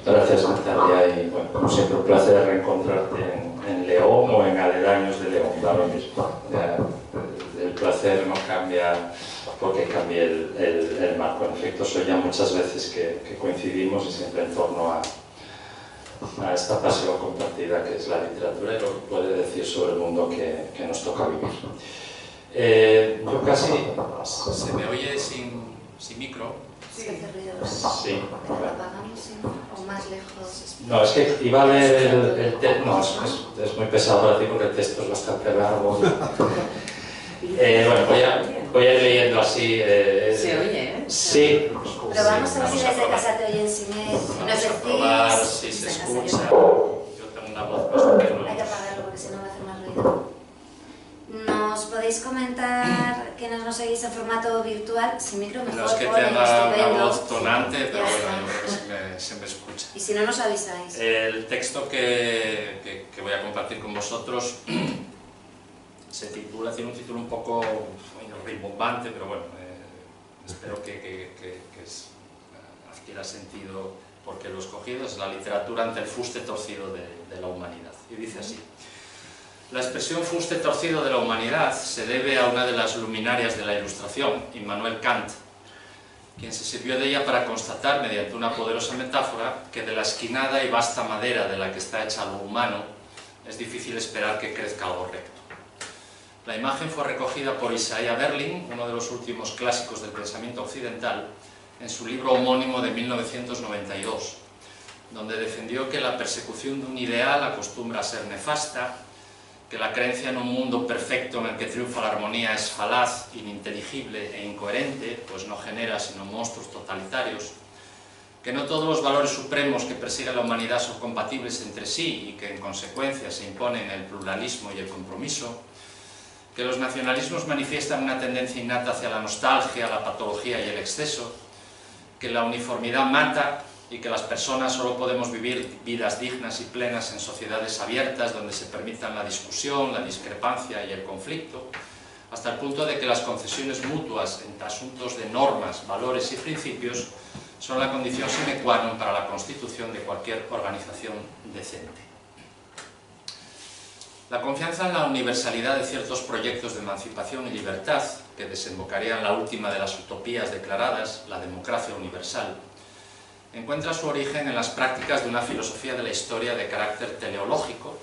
Gracias, Natalia, y bueno, como siempre un placer reencontrarte en León o en aledaños de León, da lo mismo. El placer no cambia porque cambie el marco. En efecto, soy ya muchas veces que coincidimos y siempre en torno a esta pasión compartida que es la literatura y lo que puede decir sobre el mundo que nos toca vivir. Yo casi... ¿Se me oye sin micro? Sí, hace ruidos. Sí. ¿Lo apagamos o más lejos? No, es que iba a leer el texto. No, es muy pesado para ti porque el texto es bastante largo. Bueno, voy a ir leyendo así. ¿Se oye, eh? Sí. Pero vamos a ver si desde casa te oyen sin él. Vamos a probar si se escucha. Yo tengo una voz bastante Hay que apagarlo porque si no va a hacer más ruido. ¿Nos podéis comentar que nos seguís en formato virtual? Sin micro mejor. No es que tenga una voz tonante, pero bueno, yo creo que se me escucha. Y si no, nos avisáis. El texto que voy a compartir con vosotros se titula, tiene un título un poco rimbombante, pero bueno, espero que adquiera sentido porque lo he escogido. Es la literatura ante el fuste torcido de la humanidad. Y dice así: la expresión fuste torcido de la humanidad se debe a una de las luminarias de la Ilustración, Immanuel Kant, quien se sirvió de ella para constatar, mediante una poderosa metáfora, que de la esquinada y vasta madera de la que está hecha lo humano, es difícil esperar que crezca algo recto. La imagen fue recogida por Isaiah Berlin, uno de los últimos clásicos del pensamiento occidental, en su libro homónimo de 1992, donde defendió que la persecución de un ideal acostumbra a ser nefasta, que la creencia en un mundo perfecto en el que triunfa la armonía es falaz, ininteligible e incoherente, pues no genera sino monstruos totalitarios, que no todos los valores supremos que persigue la humanidad son compatibles entre sí y que en consecuencia se imponen el pluralismo y el compromiso, que los nacionalismos manifiestan una tendencia innata hacia la nostalgia, la patología y el exceso, que la uniformidad mata y que las personas solo podemos vivir vidas dignas y plenas en sociedades abiertas donde se permitan la discusión, la discrepancia y el conflicto, hasta el punto de que las concesiones mutuas en asuntos de normas, valores y principios son la condición sine qua non para la constitución de cualquier organización decente. La confianza en la universalidad de ciertos proyectos de emancipación y libertad, que desembocarían en la última de las utopías declaradas, la democracia universal, encuentra su origen en las prácticas de una filosofía de la historia de carácter teleológico,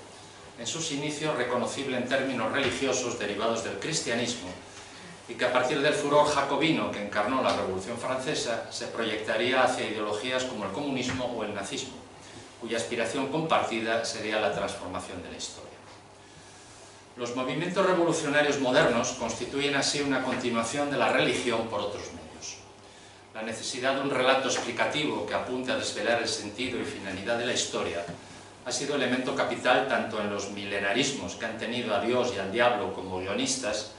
en sus inicios reconocible en términos religiosos derivados del cristianismo, y que a partir del furor jacobino que encarnó la Revolución Francesa se proyectaría hacia ideologías como el comunismo o el nazismo, cuya aspiración compartida sería la transformación de la historia. Los movimientos revolucionarios modernos constituyen así una continuación de la religión por otros medios. La necesidad de un relato explicativo que apunte a desvelar el sentido y finalidad de la historia ha sido elemento capital tanto en los milenarismos que han tenido a Dios y al diablo como guionistas,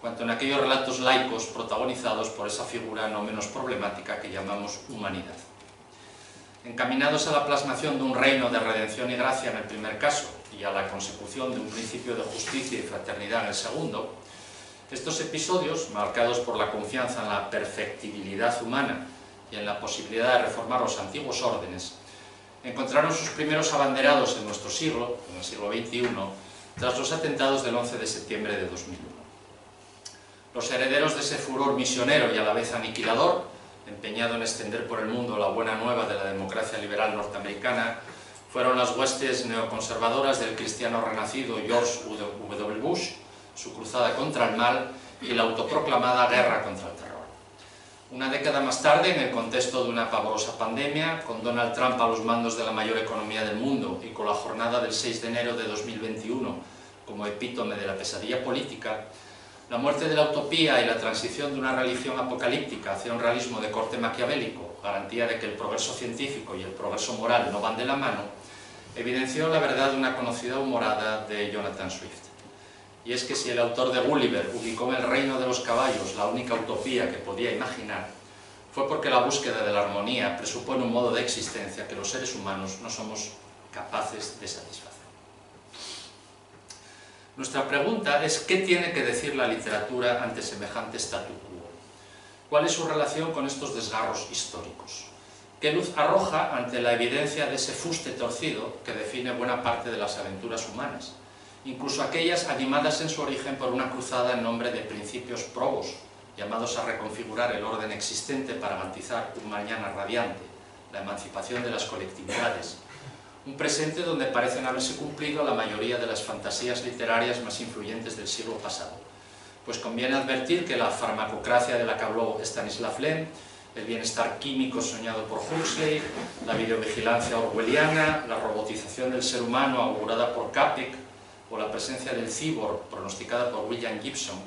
cuanto en aquellos relatos laicos protagonizados por esa figura no menos problemática que llamamos humanidad. Encaminados a la plasmación de un reino de redención y gracia en el primer caso y a la consecución de un principio de justicia y fraternidad en el segundo, estos episodios, marcados por la confianza en la perfectibilidad humana y en la posibilidad de reformar los antiguos órdenes, encontraron sus primeros abanderados en nuestro siglo, en el siglo XXI, tras los atentados del 11 de septiembre de 2001. Los herederos de ese furor misionero y a la vez aniquilador, empeñado en extender por el mundo la buena nueva de la democracia liberal norteamericana, fueron las huestes neoconservadoras del cristiano renacido George W. Bush, su cruzada contra el mal y la autoproclamada guerra contra el terror. Una década más tarde, en el contexto de una pavorosa pandemia, con Donald Trump a los mandos de la mayor economía del mundo y con la jornada del 6 de enero de 2021 como epítome de la pesadilla política, la muerte de la utopía y la transición de una religión apocalíptica hacia un realismo de corte maquiavélico, garantía de que el progreso científico y el progreso moral no van de la mano, evidenció la verdad de una conocida humorada de Jonathan Swift. Y es que si el autor de Gulliver ubicó en el reino de los caballos la única utopía que podía imaginar, fue porque la búsqueda de la armonía presupone un modo de existencia que los seres humanos no somos capaces de satisfacer. Nuestra pregunta es ¿qué tiene que decir la literatura ante semejante statu quo? ¿Cuál es su relación con estos desgarros históricos? ¿Qué luz arroja ante la evidencia de ese fuste torcido que define buena parte de las aventuras humanas, incluso aquellas animadas en su origen por una cruzada en nombre de principios probos, llamados a reconfigurar el orden existente para garantizar un mañana radiante, la emancipación de las colectividades, un presente donde parecen haberse cumplido la mayoría de las fantasías literarias más influyentes del siglo pasado? Pues conviene advertir que la farmacocracia de la que habló Stanislav Lem, el bienestar químico soñado por Huxley, la videovigilancia orwelliana, la robotización del ser humano augurada por Capek o la presencia del cyborg pronosticada por William Gibson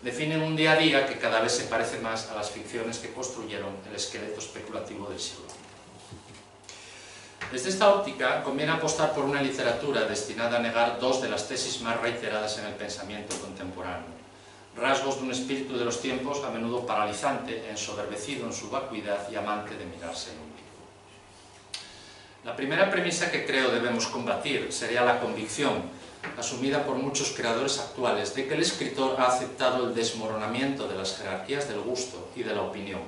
definen un día a día que cada vez se parece más a las ficciones que construyeron el esqueleto especulativo del siglo. Desde esta óptica conviene apostar por una literatura destinada a negar dos de las tesis más reiteradas en el pensamiento contemporáneo: rasgos de un espíritu de los tiempos a menudo paralizante, ensoberbecido en su vacuidad y amante de mirarse en un ombligo. La primera premisa que creo debemos combatir sería la convicción, asumida por muchos creadores actuales, de que el escritor ha aceptado el desmoronamiento de las jerarquías del gusto y de la opinión,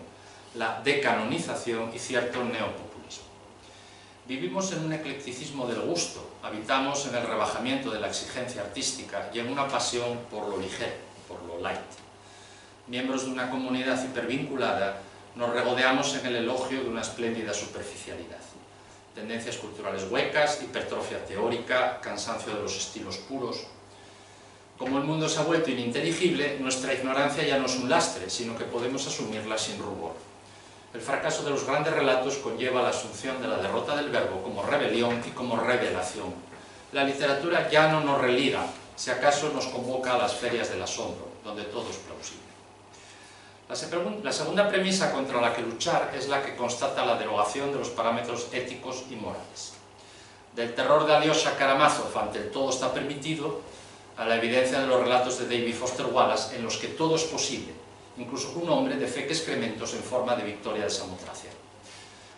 la decanonización y cierto neopopulismo. Vivimos en un eclecticismo del gusto, habitamos en el rebajamiento de la exigencia artística y en una pasión por lo ligero, por lo light. Miembros de una comunidad hipervinculada, nos regodeamos en el elogio de una espléndida superficialidad. Tendencias culturales huecas, hipertrofia teórica, cansancio de los estilos puros. Como el mundo se ha vuelto ininteligible, nuestra ignorancia ya no es un lastre, sino que podemos asumirla sin rubor. El fracaso de los grandes relatos conlleva la asunción de la derrota del verbo como rebelión y como revelación. La literatura ya no nos religa, si acaso nos convoca a las ferias del asombro, donde todo es plausible. La segunda premisa contra la que luchar es la que constata la derogación de los parámetros éticos y morales. Del terror de Alyosha Karamazov ante el todo está permitido, a la evidencia de los relatos de David Foster Wallace en los que todo es posible, incluso un hombre defeque excrementos en forma de victoria de Samotracia.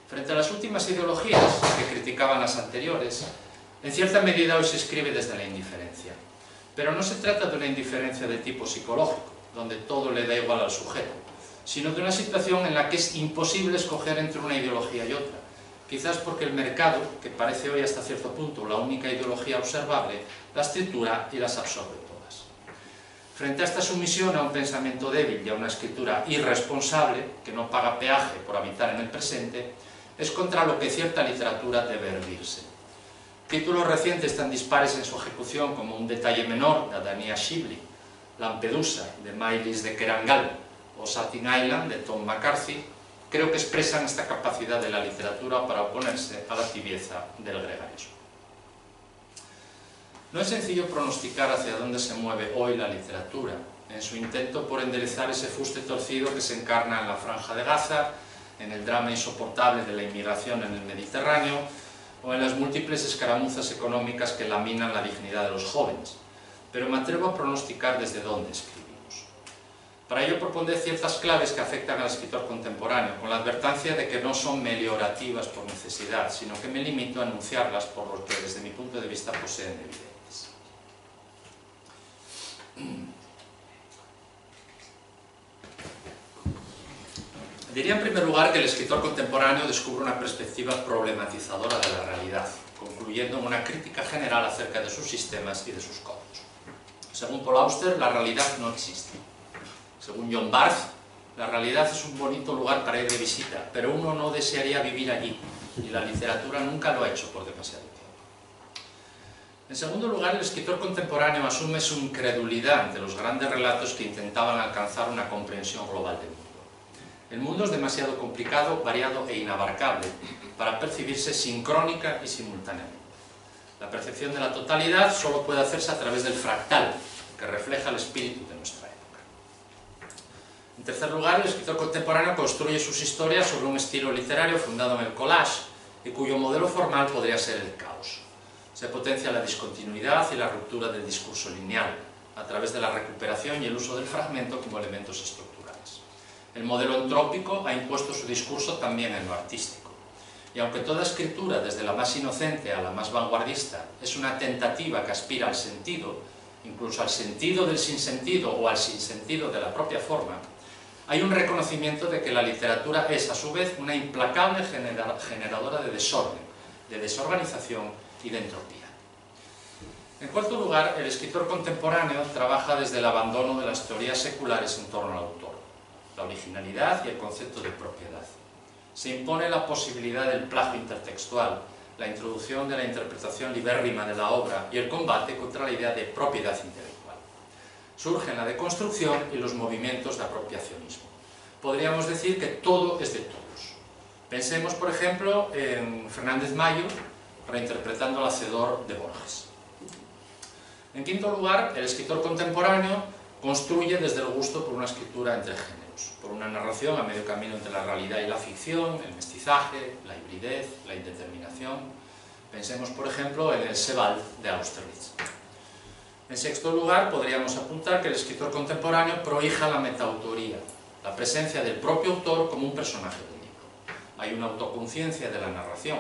Frente a las últimas ideologías que criticaban las anteriores, en cierta medida hoy se escribe desde la indiferencia. Pero no se trata de una indiferencia de tipo psicológico, donde todo le da igual al sujeto, sino de una situación en la que es imposible escoger entre una ideología y otra, quizás porque el mercado, que parece hoy hasta cierto punto la única ideología observable, las tritura y las absorbe todas. Frente a esta sumisión a un pensamiento débil y a una escritura irresponsable, que no paga peaje por habitar en el presente, es contra lo que cierta literatura debe erguirse. Títulos recientes tan dispares en su ejecución como Un detalle menor, de Adania Shibli, Lampedusa, de Maylis de Kerangal, o Satin Island, de Tom McCarthy, creo que expresan esta capacidad de la literatura para oponerse a la tibieza del gregarismo. No es sencillo pronosticar hacia dónde se mueve hoy la literatura, en su intento por enderezar ese fuste torcido que se encarna en la Franja de Gaza, en el drama insoportable de la inmigración en el Mediterráneo, o en las múltiples escaramuzas económicas que laminan la dignidad de los jóvenes, pero me atrevo a pronosticar desde dónde escribimos. Para ello propondré ciertas claves que afectan al escritor contemporáneo, con la advertencia de que no son meliorativas por necesidad, sino que me limito a anunciarlas por lo que desde mi punto de vista poseen evidencias. Diría en primer lugar que el escritor contemporáneo descubre una perspectiva problematizadora de la realidad, concluyendo en una crítica general acerca de sus sistemas y de sus códigos. Según Paul Auster, la realidad no existe. Según John Barth, la realidad es un bonito lugar para ir de visita, pero uno no desearía vivir allí, y la literatura nunca lo ha hecho por demasiado tiempo. En segundo lugar, el escritor contemporáneo asume su incredulidad ante los grandes relatos que intentaban alcanzar una comprensión global del mundo. El mundo es demasiado complicado, variado e inabarcable para percibirse sincrónica y simultáneamente. La percepción de la totalidad solo puede hacerse a través del fractal, que refleja el espíritu de nuestra época. En tercer lugar, el escritor contemporáneo construye sus historias sobre un estilo literario fundado en el collage y cuyo modelo formal podría ser el caos. Se potencia la discontinuidad y la ruptura del discurso lineal, a través de la recuperación y el uso del fragmento como elementos estructurales. El modelo entrópico ha impuesto su discurso también en lo artístico. Y aunque toda escritura, desde la más inocente a la más vanguardista, es una tentativa que aspira al sentido, incluso al sentido del sinsentido o al sinsentido de la propia forma, hay un reconocimiento de que la literatura es, a su vez, una implacable generadora de desorden, de desorganización y de entropía. En cuarto lugar, el escritor contemporáneo trabaja desde el abandono de las teorías seculares en torno al autor, la originalidad y el concepto de propiedad. Se impone la posibilidad del plagio intertextual, la introducción de la interpretación libérrima de la obra y el combate contra la idea de propiedad intelectual. Surgen la deconstrucción y los movimientos de apropiacionismo. Podríamos decir que todo es de todos. Pensemos, por ejemplo, en Fernández Mayo, reinterpretando el Hacedor de Borges. En quinto lugar, el escritor contemporáneo construye desde el gusto por una escritura entre géneros, por una narración a medio camino entre la realidad y la ficción, el mestizaje, la hibridez, la indeterminación. Pensemos, por ejemplo, en el Sebald de Austerlitz. En sexto lugar, podríamos apuntar que el escritor contemporáneo prohija la metaautoría, la presencia del propio autor como un personaje del libro. Hay una autoconciencia de la narración.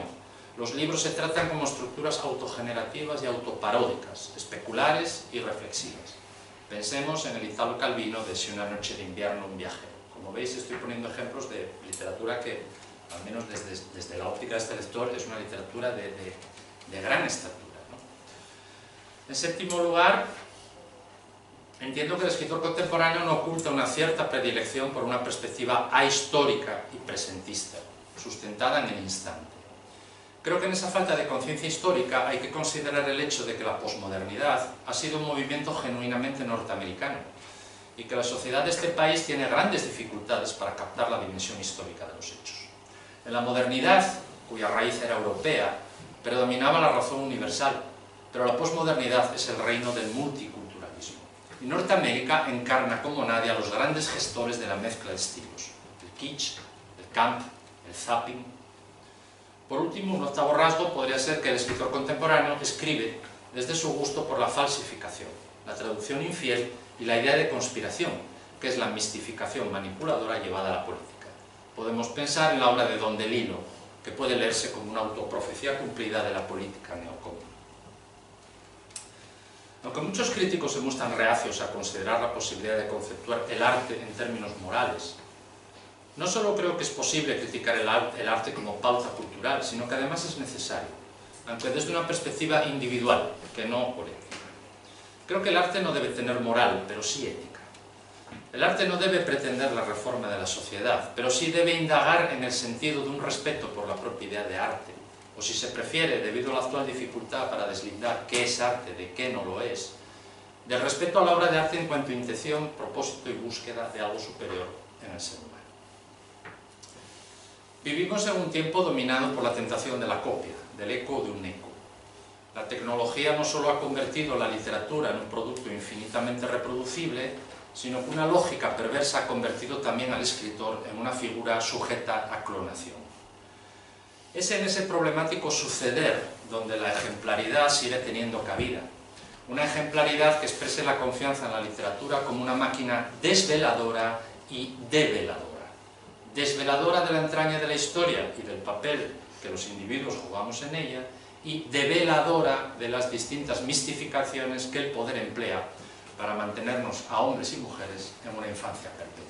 Los libros se tratan como estructuras autogenerativas y autoparódicas, especulares y reflexivas. Pensemos en el Italo Calvino de Si una noche de invierno un viajero. Como veis, estoy poniendo ejemplos de literatura que, al menos desde la óptica de este lector, es una literatura de gran estatura, ¿no? En séptimo lugar, entiendo que el escritor contemporáneo no oculta una cierta predilección por una perspectiva ahistórica y presentista, sustentada en el instante. Creo que en esa falta de conciencia histórica hay que considerar el hecho de que la posmodernidad ha sido un movimiento genuinamente norteamericano y que la sociedad de este país tiene grandes dificultades para captar la dimensión histórica de los hechos. En la modernidad, cuya raíz era europea, predominaba la razón universal, pero la posmodernidad es el reino del multiculturalismo. Y Norteamérica encarna como nadie a los grandes gestores de la mezcla de estilos, el kitsch, el camp, el zapping. Por último, un octavo rasgo podría ser que el escritor contemporáneo escribe desde su gusto por la falsificación, la traducción infiel y la idea de conspiración, que es la mistificación manipuladora llevada a la política. Podemos pensar en la obra de Don DeLillo, que puede leerse como una autoprofecía cumplida de la política neocomún. Aunque muchos críticos se muestran reacios a considerar la posibilidad de conceptuar el arte en términos morales, no solo creo que es posible criticar el arte como pauta cultural, sino que además es necesario, aunque desde una perspectiva individual, que no colectiva. Creo que el arte no debe tener moral, pero sí ética. El arte no debe pretender la reforma de la sociedad, pero sí debe indagar en el sentido de un respeto por la propia idea de arte, o si se prefiere, debido a la actual dificultad para deslindar qué es arte de qué no lo es, del respeto a la obra de arte en cuanto a intención, propósito y búsqueda de algo superior en el ser humano. Vivimos en un tiempo dominado por la tentación de la copia, del eco de un eco. La tecnología no solo ha convertido la literatura en un producto infinitamente reproducible, sino que una lógica perversa ha convertido también al escritor en una figura sujeta a clonación. Es en ese problemático suceder donde la ejemplaridad sigue teniendo cabida. Una ejemplaridad que exprese la confianza en la literatura como una máquina desveladora y develadora. Desveladora de la entraña de la historia y del papel que los individuos jugamos en ella, y develadora de las distintas mistificaciones que el poder emplea para mantenernos a hombres y mujeres en una infancia perpetua.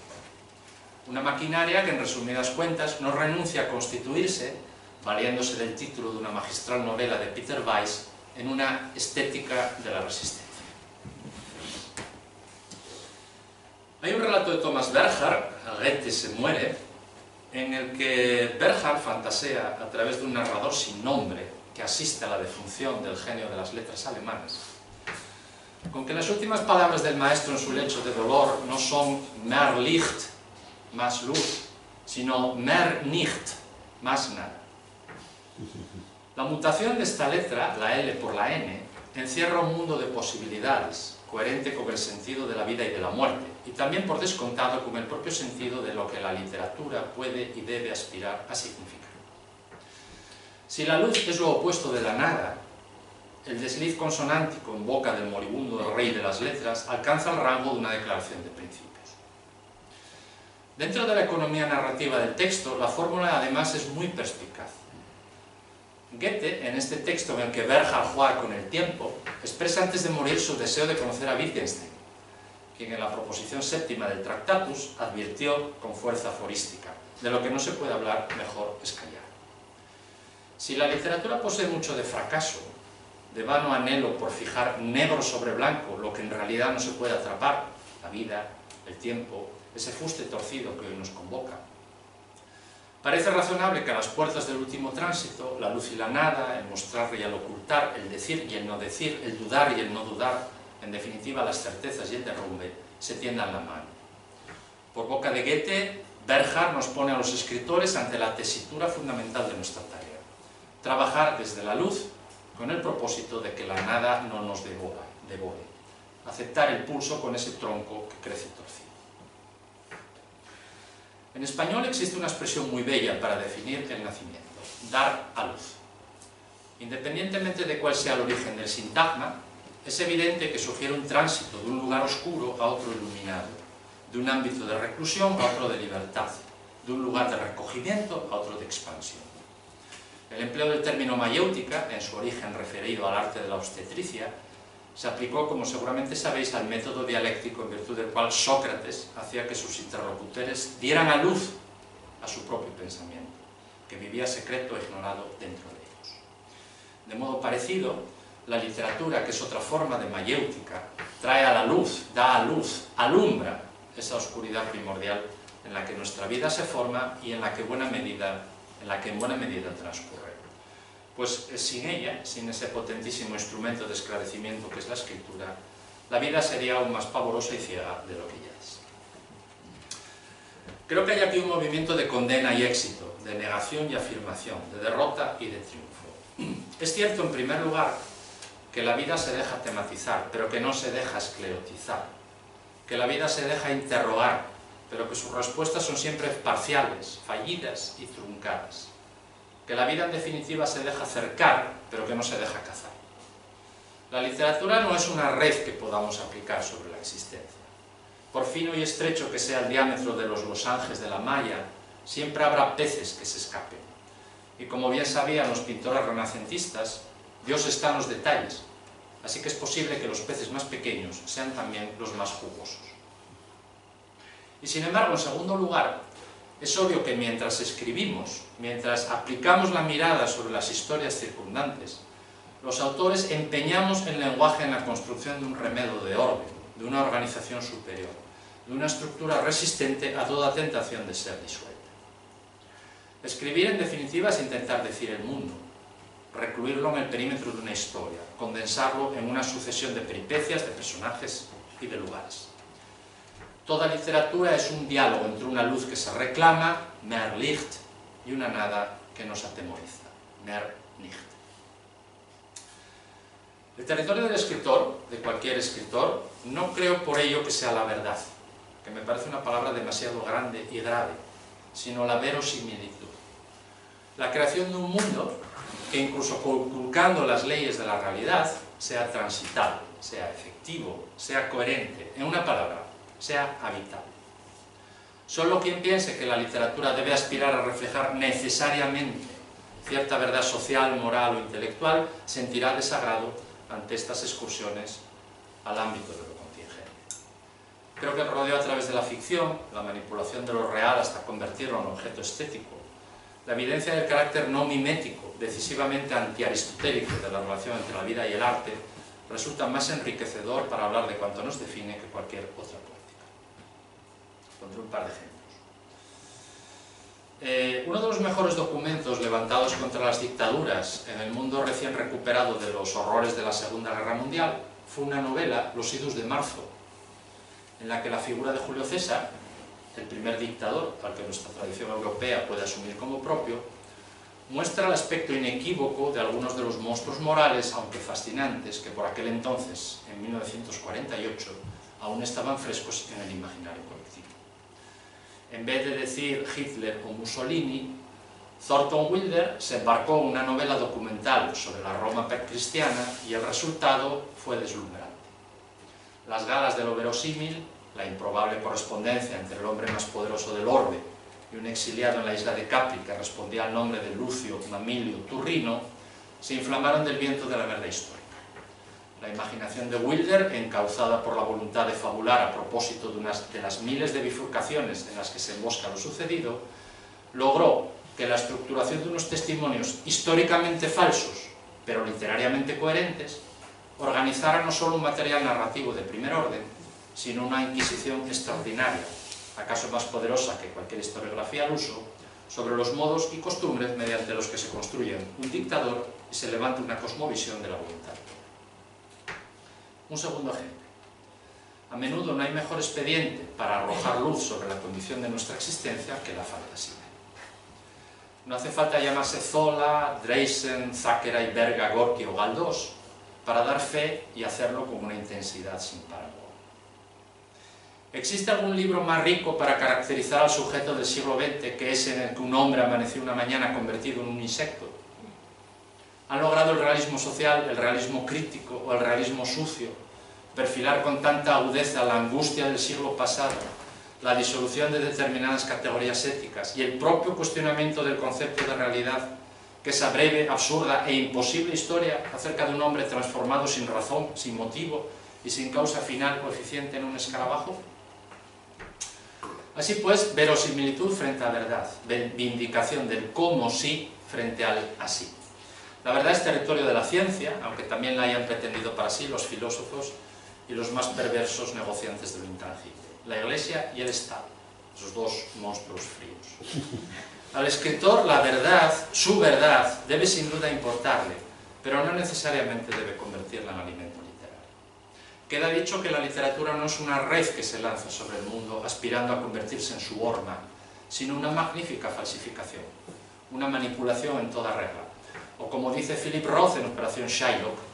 Una maquinaria que, en resumidas cuentas, no renuncia a constituirse, valiéndose del título de una magistral novela de Peter Weiss, en una estética de la resistencia. Hay un relato de Thomas Bernhard, Goethe se muere, en el que Bernhard fantasea a través de un narrador sin nombre que asiste a la defunción del genio de las letras alemanas, con que las últimas palabras del maestro en su lecho de dolor no son mehr Licht, más luz, sino mehr nicht, más nada. La mutación de esta letra, la L por la N, encierra un mundo de posibilidades, coherente con el sentido de la vida y de la muerte, y también por descontado con el propio sentido de lo que la literatura puede y debe aspirar a significar. Si la luz es lo opuesto de la nada, el desliz consonántico en boca del moribundo rey de las letras alcanza el rango de una declaración de principios. Dentro de la economía narrativa del texto, la fórmula además es muy perspicaz. Goethe, en este texto en el que Bernhard juega con el tiempo, expresa antes de morir su deseo de conocer a Wittgenstein, quien en la proposición séptima del Tractatus advirtió con fuerza aforística: de lo que no se puede hablar, mejor es callar. Si la literatura posee mucho de fracaso, de vano anhelo por fijar negro sobre blanco lo que en realidad no se puede atrapar, la vida, el tiempo, ese fuste torcido que hoy nos convoca, parece razonable que a las puertas del último tránsito, la luz y la nada, el mostrar y el ocultar, el decir y el no decir, el dudar y el no dudar, en definitiva las certezas y el derrumbe, se tiendan la mano. Por boca de Goethe, Bernhard nos pone a los escritores ante la tesitura fundamental de nuestra tarea: trabajar desde la luz con el propósito de que la nada no nos devore, aceptar el pulso con ese tronco que crece torcido. En español existe una expresión muy bella para definir el nacimiento: dar a luz. Independientemente de cuál sea el origen del sintagma, es evidente que sugiere un tránsito de un lugar oscuro a otro iluminado, de un ámbito de reclusión a otro de libertad, de un lugar de recogimiento a otro de expansión. El empleo del término mayéutica, en su origen referido al arte de la obstetricia, se aplicó, como seguramente sabéis, al método dialéctico en virtud del cual Sócrates hacía que sus interlocutores dieran a luz a su propio pensamiento, que vivía secreto e ignorado dentro de ellos. De modo parecido, la literatura, que es otra forma de mayéutica, trae a la luz, da a luz, alumbra esa oscuridad primordial en la que nuestra vida se forma y en la que en buena medida transcurre. Pues sin ella, sin ese potentísimo instrumento de esclarecimiento que es la escritura, la vida sería aún más pavorosa y ciega de lo que ya es. Creo que hay aquí un movimiento de condena y éxito, de negación y afirmación, de derrota y de triunfo. Es cierto, en primer lugar, que la vida se deja tematizar, pero que no se deja esclerotizar, que la vida se deja interrogar, pero que sus respuestas son siempre parciales, fallidas y truncadas. Que la vida en definitiva se deja cercar, pero que no se deja cazar. La literatura no es una red que podamos aplicar sobre la existencia. Por fino y estrecho que sea el diámetro de los losanges de la malla, siempre habrá peces que se escapen. Y como bien sabían los pintores renacentistas, Dios está en los detalles, así que es posible que los peces más pequeños sean también los más jugosos. Y sin embargo, en segundo lugar, es obvio que mientras escribimos, mientras aplicamos la mirada sobre las historias circundantes, los autores empeñamos el lenguaje en la construcción de un remedio de orden, de una organización superior, de una estructura resistente a toda tentación de ser disuelta. Escribir, en definitiva, es intentar decir el mundo, recluirlo en el perímetro de una historia, condensarlo en una sucesión de peripecias, de personajes y de lugares. Toda literatura es un diálogo entre una luz que se reclama, mehr Licht, y una nada que nos atemoriza, mehr nicht. El territorio del escritor, de cualquier escritor, no creo por ello que sea la verdad, que me parece una palabra demasiado grande y grave, sino la verosimilitud. La creación de un mundo que, incluso conculcando las leyes de la realidad, sea transitable, sea efectivo, sea coherente, en una palabra, sea habitable. Solo quien piense que la literatura debe aspirar a reflejar necesariamente cierta verdad social, moral o intelectual, sentirá desagrado ante estas excursiones al ámbito de lo contingente. Creo que el rodeo a través de la ficción, la manipulación de lo real hasta convertirlo en objeto estético, la evidencia del carácter no mimético, decisivamente antiaristotélico de la relación entre la vida y el arte, resulta más enriquecedor para hablar de cuanto nos define que cualquier otra poética. Pondré un par de ejemplos. Uno de los mejores documentos levantados contra las dictaduras en el mundo recién recuperado de los horrores de la Segunda Guerra Mundial fue una novela, Los idus de marzo, en la que la figura de Julio César, el primer dictador al que nuestra tradición europea puede asumir como propio, muestra el aspecto inequívoco de algunos de los monstruos morales, aunque fascinantes, que por aquel entonces, en 1948, aún estaban frescos en el imaginario colectivo. En vez de decir Hitler o Mussolini, Thornton Wilder se embarcó en una novela documental sobre la Roma precristiana y el resultado fue deslumbrante. Las galas de lo verosímil, la improbable correspondencia entre el hombre más poderoso del orbe y un exiliado en la isla de Capri que respondía al nombre de Lucio Mamilio Turrino, se inflamaron del viento de la verdad histórica. La imaginación de Wilder, encauzada por la voluntad de fabular a propósito de las miles de bifurcaciones en las que se embosca lo sucedido, logró que la estructuración de unos testimonios históricamente falsos, pero literariamente coherentes, organizara no solo un material narrativo de primer orden, sino una inquisición extraordinaria, acaso más poderosa que cualquier historiografía al uso, sobre los modos y costumbres mediante los que se construye un dictador y se levanta una cosmovisión de la voluntad. Un segundo ejemplo. A menudo no hay mejor expediente para arrojar luz sobre la condición de nuestra existencia que la fantasía. No hace falta llamarse Zola, Dreysen, Thackeray, Berga, Gorky o Galdós para dar fe y hacerlo con una intensidad sin parangón. ¿Existe algún libro más rico para caracterizar al sujeto del siglo XX que ese en el que un hombre amaneció una mañana convertido en un insecto? ¿Han logrado el realismo social, el realismo crítico o el realismo sucio perfilar con tanta agudeza la angustia del siglo pasado, la disolución de determinadas categorías éticas y el propio cuestionamiento del concepto de realidad que esa breve, absurda e imposible historia acerca de un hombre transformado sin razón, sin motivo y sin causa final o eficiente en un escarabajo? Así pues, verosimilitud frente a verdad, vindicación del cómo sí frente al así. La verdad es territorio de la ciencia, aunque también la hayan pretendido para sí los filósofos y los más perversos negociantes de lo intangible. La Iglesia y el Estado, esos dos monstruos fríos. Al escritor la verdad, su verdad, debe sin duda importarle, pero no necesariamente debe convertirla en alimento literario. Queda dicho que la literatura no es una red que se lanza sobre el mundo aspirando a convertirse en su horma, sino una magnífica falsificación, una manipulación en toda regla. O como dice Philip Roth en Operación Shylock,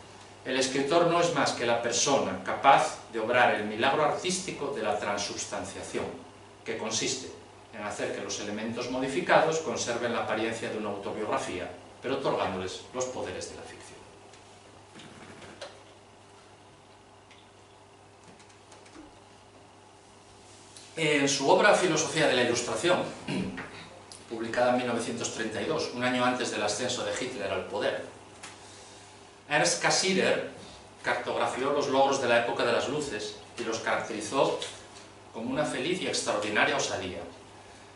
el escritor no es más que la persona capaz de obrar el milagro artístico de la transubstanciación, que consiste en hacer que los elementos modificados conserven la apariencia de una autobiografía, pero otorgándoles los poderes de la ficción. En su obra Filosofía de la Ilustración, publicada en 1932, un año antes del ascenso de Hitler al poder, Ernst Cassirer cartografió los logros de la época de las luces y los caracterizó como una feliz y extraordinaria osadía,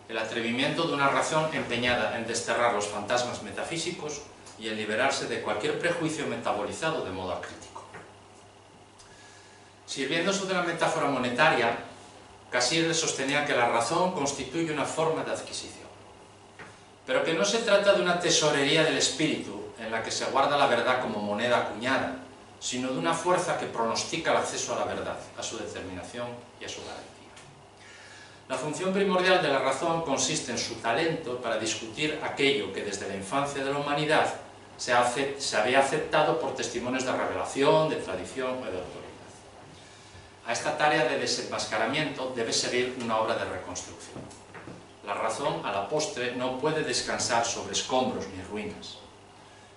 el atrevimiento de una razón empeñada en desterrar los fantasmas metafísicos y en liberarse de cualquier prejuicio metabolizado de modo acrítico. Sirviéndose de la metáfora monetaria, Cassirer sostenía que la razón constituye una forma de adquisición, pero que no se trata de una tesorería del espíritu en la que se guarda la verdad como moneda acuñada, sino de una fuerza que pronostica el acceso a la verdad, a su determinación y a su garantía. La función primordial de la razón consiste en su talento para discutir aquello que desde la infancia de la humanidad se había aceptado por testimonios de revelación, de tradición o de autoridad. A esta tarea de desenmascaramiento debe seguir una obra de reconstrucción. La razón, a la postre, no puede descansar sobre escombros ni ruinas.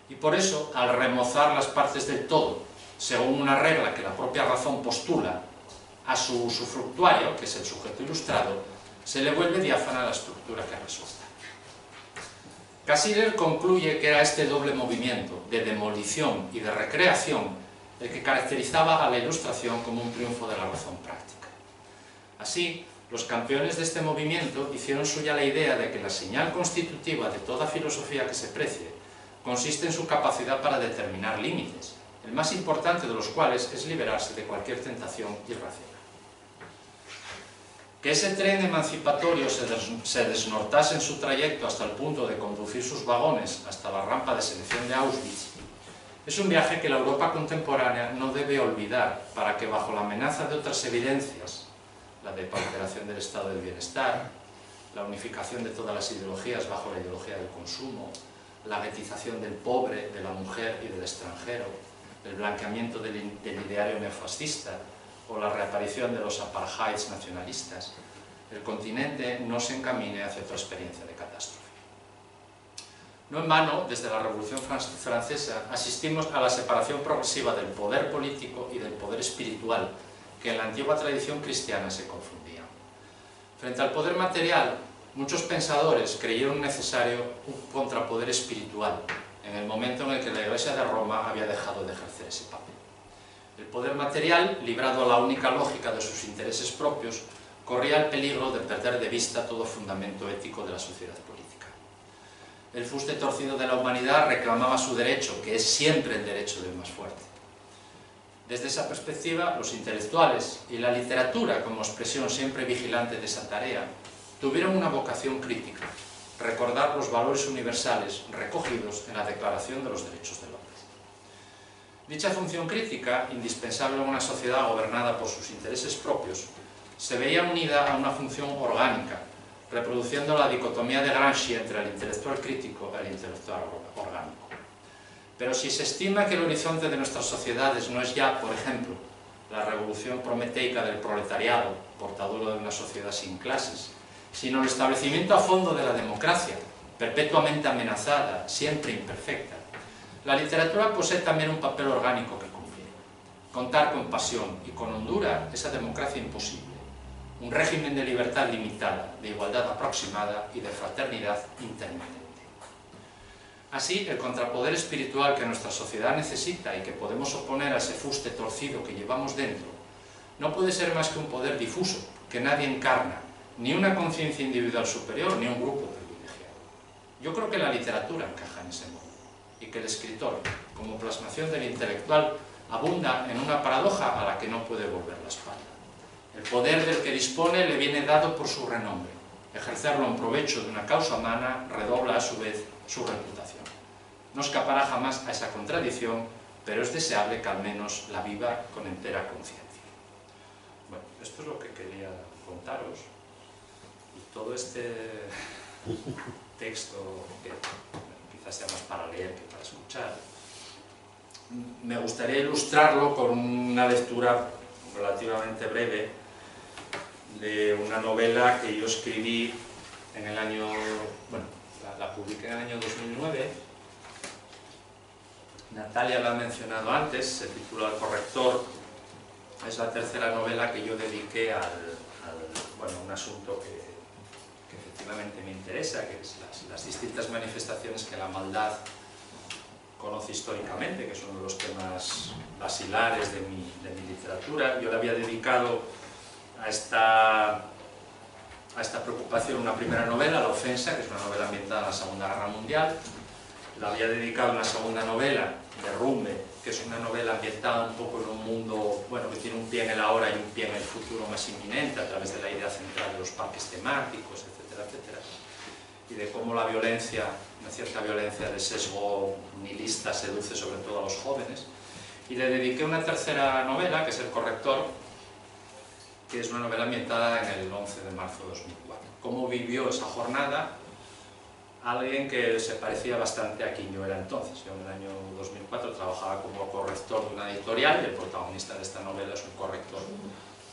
Y por eso, al remozar las partes del todo, según una regla que la propia razón postula, a su usufructuario, que es el sujeto ilustrado, se le vuelve diáfana la estructura que resulta. Cassirer concluye que era este doble movimiento de demolición y de recreación el que caracterizaba a la Ilustración como un triunfo de la razón práctica. Así, los campeones de este movimiento hicieron suya la idea de que la señal constitutiva de toda filosofía que se precie consiste en su capacidad para determinar límites, el más importante de los cuales es liberarse de cualquier tentación irracional. Que ese tren emancipatorio se desnortase en su trayecto hasta el punto de conducir sus vagones hasta la rampa de selección de Auschwitz es un viaje que la Europa contemporánea no debe olvidar para que, bajo la amenaza de otras evidencias, la depauperación del estado del bienestar, la unificación de todas las ideologías bajo la ideología del consumo, la guetización del pobre, de la mujer y del extranjero, el blanqueamiento del ideario neofascista o la reaparición de los apartheids nacionalistas, el continente no se encamine hacia otra experiencia de catástrofe. No en vano, desde la Revolución Francesa, asistimos a la separación progresiva del poder político y del poder espiritual, que en la antigua tradición cristiana se confundían. Frente al poder material, muchos pensadores creyeron necesario un contrapoder espiritual, en el momento en el que la Iglesia de Roma había dejado de ejercer ese papel. El poder material, librado a la única lógica de sus intereses propios, corría el peligro de perder de vista todo fundamento ético de la sociedad política. El fuste torcido de la humanidad reclamaba su derecho, que es siempre el derecho del más fuerte. Desde esa perspectiva, los intelectuales y la literatura, como expresión siempre vigilante de esa tarea, tuvieron una vocación crítica: recordar los valores universales recogidos en la Declaración de los Derechos del Hombre. Dicha función crítica, indispensable en una sociedad gobernada por sus intereses propios, se veía unida a una función orgánica, reproduciendo la dicotomía de Gramsci entre el intelectual crítico y el intelectual orgánico. Pero si se estima que el horizonte de nuestras sociedades no es ya, por ejemplo, la revolución prometeica del proletariado, portador de una sociedad sin clases, sino el establecimiento a fondo de la democracia, perpetuamente amenazada, siempre imperfecta, la literatura posee también un papel orgánico que cumplir: contar con pasión y con hondura esa democracia imposible, un régimen de libertad limitada, de igualdad aproximada y de fraternidad intermitente. Así, el contrapoder espiritual que nuestra sociedad necesita y que podemos oponer a ese fuste torcido que llevamos dentro, no puede ser más que un poder difuso, que nadie encarna, ni una conciencia individual superior, ni un grupo privilegiado. Yo creo que la literatura encaja en ese modo, y que el escritor, como plasmación del intelectual, abunda en una paradoja a la que no puede volver la espalda. El poder del que dispone le viene dado por su renombre. Ejercerlo en provecho de una causa humana redobla a su vez su reputación. No escapará jamás a esa contradicción, pero es deseable que al menos la viva con entera conciencia. Bueno, esto es lo que quería contaros. Y todo este texto, que quizás sea más para leer que para escuchar, me gustaría ilustrarlo con una lectura relativamente breve de una novela que yo escribí en el año, bueno, la publiqué en el año 2009. Natalia la ha mencionado antes, se titula El corrector. Es la tercera novela que yo dediqué a un asunto que efectivamente me interesa, que es las distintas manifestaciones que la maldad conoce históricamente, que son los temas basilares de mi literatura. Yo le había dedicado a esta preocupación una primera novela, La ofensa, que es una novela ambientada en la Segunda Guerra Mundial. Le había dedicado una segunda novela, Derrumbe, que es una novela ambientada un poco en un mundo, bueno, que tiene un pie en el ahora y un pie en el futuro más inminente, a través de la idea central de los parques temáticos, etcétera, etcétera, y de cómo la violencia, una cierta violencia de sesgo nihilista, seduce sobre todo a los jóvenes. Y le dediqué una tercera novela, que es El corrector, que es una novela ambientada en el 11 de marzo de 2004. Cómo vivió esa jornada alguien que se parecía bastante a quien yo era entonces. Yo en el año 2004 trabajaba como corrector de una editorial y el protagonista de esta novela es un corrector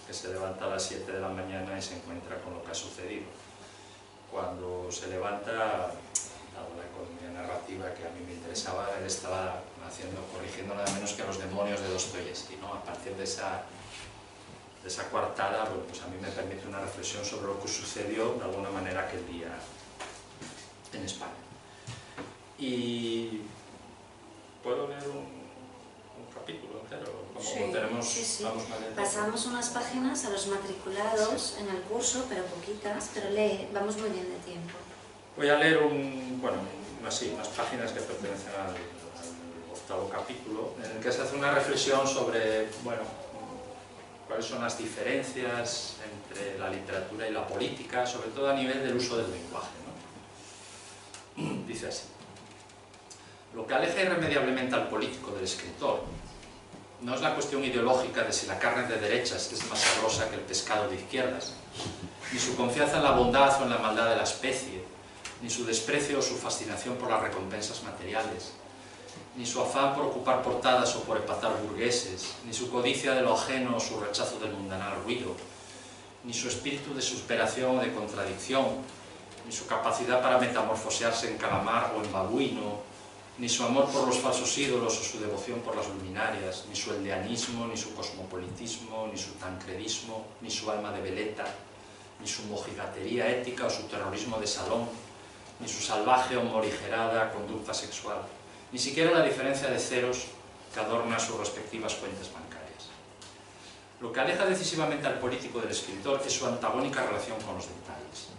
que se levanta a las 7 de la mañana y se encuentra con lo que ha sucedido. Cuando se levanta, dado la economía narrativa que a mí me interesaba, él estaba corrigiendo nada menos que a los demonios de Dostoyevsky, ¿no? A partir de esa coartada, bueno, pues a mí me permite una reflexión sobre lo que sucedió de alguna manera aquel día en España. Y puedo leer un capítulo entero, como sí, tenemos, sí. Vamos mal. Pasamos unas páginas a los matriculados en el curso, pero poquitas, pero vamos muy bien de tiempo. Voy a leer unas páginas que pertenecen al octavo capítulo, en el que se hace una reflexión sobre, bueno, cuáles son las diferencias entre la literatura y la política, sobre todo a nivel del uso del lenguaje, ¿no? Dice así: lo que aleja irremediablemente al político del escritor no es la cuestión ideológica de si la carne de derechas es más sabrosa que el pescado de izquierdas, ni su confianza en la bondad o en la maldad de la especie, ni su desprecio o su fascinación por las recompensas materiales, ni su afán por ocupar portadas o por empatar burgueses, ni su codicia de lo ajeno o su rechazo del mundanal ruido, ni su espíritu de superación o de contradicción, ni su capacidad para metamorfosearse en calamar o en babuino, ni su amor por los falsos ídolos o su devoción por las luminarias, ni su eldeanismo, ni su cosmopolitismo, ni su tancredismo, ni su alma de veleta, ni su mojigatería ética o su terrorismo de salón, ni su salvaje o morigerada conducta sexual, ni siquiera la diferencia de ceros que adorna sus respectivas cuentas bancarias. Lo que aleja decisivamente al político del escritor es su antagónica relación con los detalles.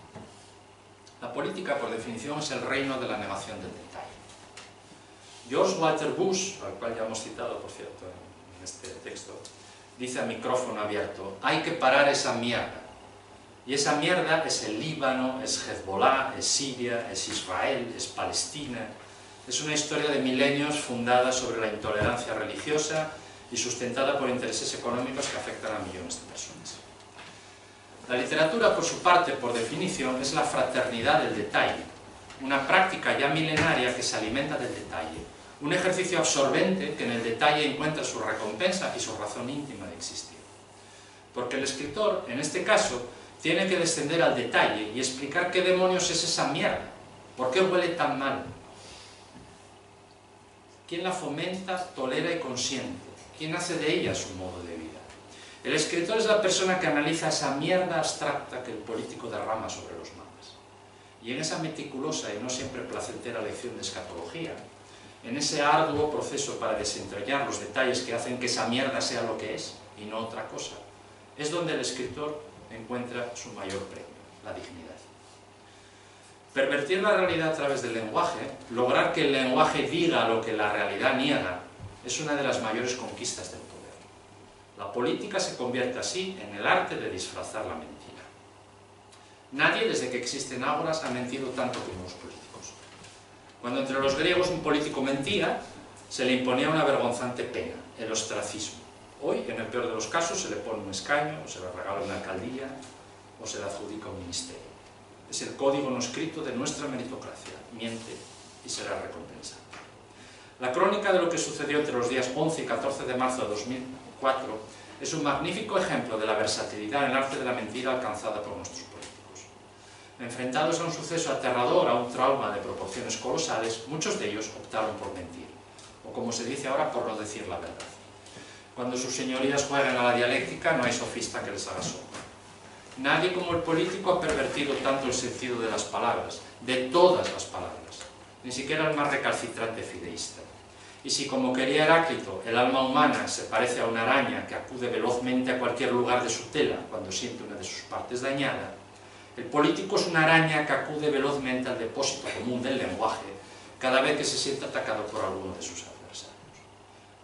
La política, por definición, es el reino de la negación del detalle. George Walter Bush, al cual ya hemos citado, por cierto, en este texto, dice a micrófono abierto: hay que parar esa mierda. Y esa mierda es el Líbano, es Hezbollah, es Siria, es Israel, es Palestina. Es una historia de milenios fundada sobre la intolerancia religiosa y sustentada por intereses económicos que afectan a millones de personas. La literatura, por su parte, por definición, es la fraternidad del detalle, una práctica ya milenaria que se alimenta del detalle, un ejercicio absorbente que en el detalle encuentra su recompensa y su razón íntima de existir. Porque el escritor, en este caso, tiene que descender al detalle y explicar qué demonios es esa mierda, por qué huele tan mal, quién la fomenta, tolera y consiente, quién hace de ella su modo de vida. El escritor es la persona que analiza esa mierda abstracta que el político derrama sobre los mapas. Y en esa meticulosa y no siempre placentera lección de escatología, en ese arduo proceso para desentrañar los detalles que hacen que esa mierda sea lo que es y no otra cosa, es donde el escritor encuentra su mayor premio, la dignidad. Pervertir la realidad a través del lenguaje, lograr que el lenguaje diga lo que la realidad niega, es una de las mayores conquistas del poder. La política se convierte así en el arte de disfrazar la mentira. Nadie, desde que existen ágoras, ha mentido tanto como los políticos. Cuando entre los griegos un político mentía, se le imponía una vergonzante pena, el ostracismo. Hoy, en el peor de los casos, se le pone un escaño, o se le regala una alcaldía, o se le adjudica un ministerio. Es el código no escrito de nuestra meritocracia. Miente y será recompensado. La crónica de lo que sucedió entre los días 11 y 14 de marzo de 2004 es un magnífico ejemplo de la versatilidad en el arte de la mentira alcanzada por nuestros políticos. Enfrentados a un suceso aterrador, a un trauma de proporciones colosales, muchos de ellos optaron por mentir, o como se dice ahora, por no decir la verdad. Cuando sus señorías juegan a la dialéctica, no hay sofista que les haga sombra. Nadie como el político ha pervertido tanto el sentido de las palabras, de todas las palabras, ni siquiera el más recalcitrante fideísta. Y si, como quería Heráclito, el alma humana se parece a una araña que acude velozmente a cualquier lugar de su tela cuando siente una de sus partes dañada, el político es una araña que acude velozmente al depósito común del lenguaje cada vez que se siente atacado por alguno de sus adversarios.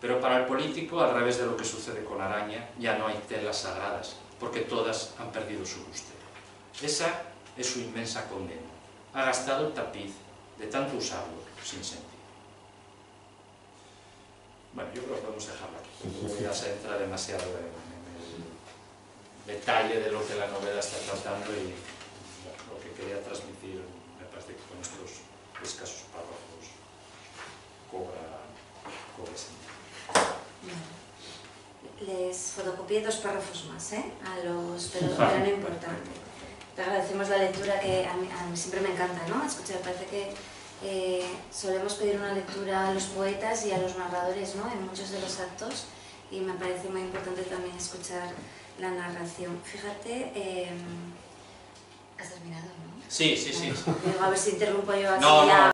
Pero para el político, al revés de lo que sucede con la araña, ya no hay telas sagradas, porque todas han perdido su lustre. Esa es su inmensa condena. Ha gastado el tapiz de tanto usarlo sin sentido. Bueno, yo creo que podemos dejarlo aquí. Ya se entra demasiado en el detalle de lo que la novela está tratando y bueno, lo que quería transmitir, me parece que con estos escasos párrafos cobra sentido. Les fotocopié 2 párrafos más, pero no importa. Te agradecemos la lectura, que a mí siempre me encanta, ¿no? Escuchar, parece que solemos pedir una lectura a los poetas y a los narradores, ¿no? En muchos de los actos, y me parece muy importante también escuchar la narración. Fíjate, has terminado, ¿no? Sí. Digo, a ver si interrumpo yo aquí. No.